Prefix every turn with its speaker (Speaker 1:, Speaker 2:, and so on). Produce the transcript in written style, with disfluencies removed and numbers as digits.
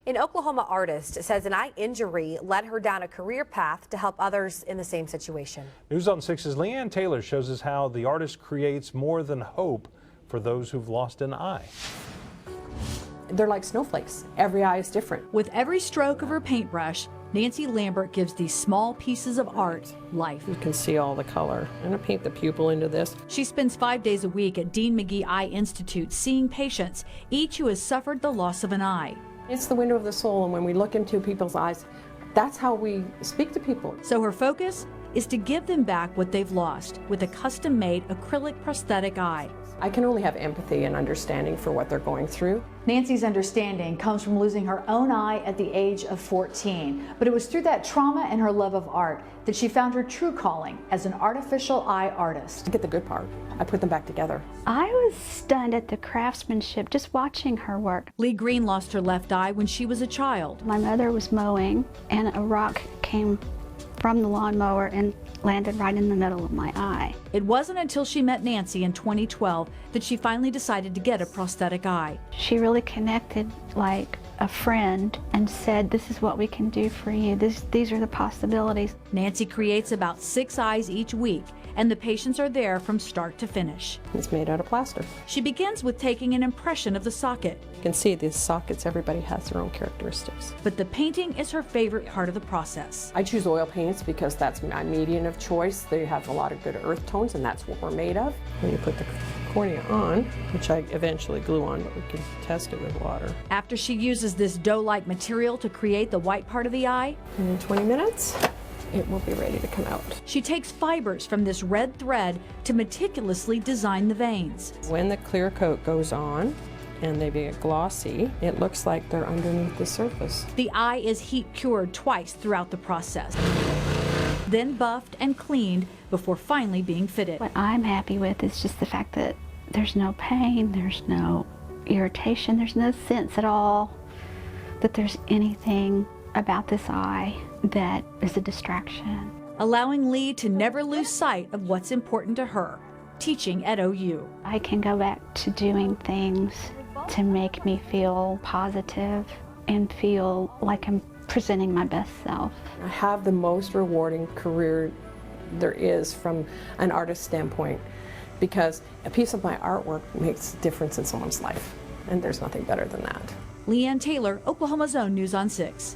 Speaker 1: An Oklahoma artist says an eye injury led her down a career path to help others in the same situation.
Speaker 2: News on 6's Leanne Taylor shows us how the artist creates more than hope for those who've lost an eye.
Speaker 3: They're like snowflakes. Every eye is different.
Speaker 4: With every stroke of her paintbrush, Nancy Lambert gives these small pieces of art life.
Speaker 3: You can see all the color. I'm going to paint the pupil into this.
Speaker 4: She spends 5 days a week at Dean McGee Eye Institute seeing patients, each who has suffered the loss of an eye.
Speaker 3: It's the window of the soul, and when we look into people's eyes, that's how we speak to people.
Speaker 4: So her focus is to give them back what they've lost with a custom-made acrylic prosthetic eye.
Speaker 3: I can only have empathy and understanding for what they're going through.
Speaker 4: Nancy's understanding comes from losing her own eye at the age of 14, but it was through that trauma and her love of art that she found her true calling as an artificial eye artist.
Speaker 3: I get the good part. I put them back together.
Speaker 5: I was stunned at the craftsmanship just watching her work.
Speaker 4: Lee Green lost her left eye when she was a child.
Speaker 5: My mother was mowing and a rock came from the lawnmower and landed right in the middle of my eye.
Speaker 4: It wasn't until she met Nancy in 2012 that she finally decided to get a prosthetic eye.
Speaker 5: She really connected like a friend and said, this is what we can do for you. These are the possibilities.
Speaker 4: Nancy creates about 6 eyes each week, and the patients are there from start to finish.
Speaker 3: It's made out of plaster.
Speaker 4: She begins with taking an impression of the socket.
Speaker 3: You can see these sockets, everybody has their own characteristics.
Speaker 4: But the painting is her favorite part of the process.
Speaker 3: I choose oil paints because that's my medium of choice. They have a lot of good earth tones, and that's what we're made of. When you put the cornea on, which I eventually glue on, but we can test it with water.
Speaker 4: After she uses this dough-like material to create the white part of the eye,
Speaker 3: And in 20 minutes, it will be ready to come out.
Speaker 4: she takes fibers from this red thread to meticulously design the veins.
Speaker 3: When the clear coat goes on and they get glossy, it looks like they're underneath the surface.
Speaker 4: The eye is heat cured twice throughout the process, then buffed and cleaned before finally being fitted.
Speaker 5: What I'm happy with is just the fact that there's no pain, there's no irritation, there's no sense at all that there's anything about this eye that is a distraction.
Speaker 4: Allowing Lee to never lose sight of what's important to her, teaching at OU.
Speaker 5: I can go back to doing things to make me feel positive and feel like I'm presenting my best self.
Speaker 3: I have the most rewarding career there is from an artist standpoint, because a piece of my artwork makes a difference in someone's life, and there's nothing better than that.
Speaker 4: Leanne Taylor, Oklahoma's Own News on 6.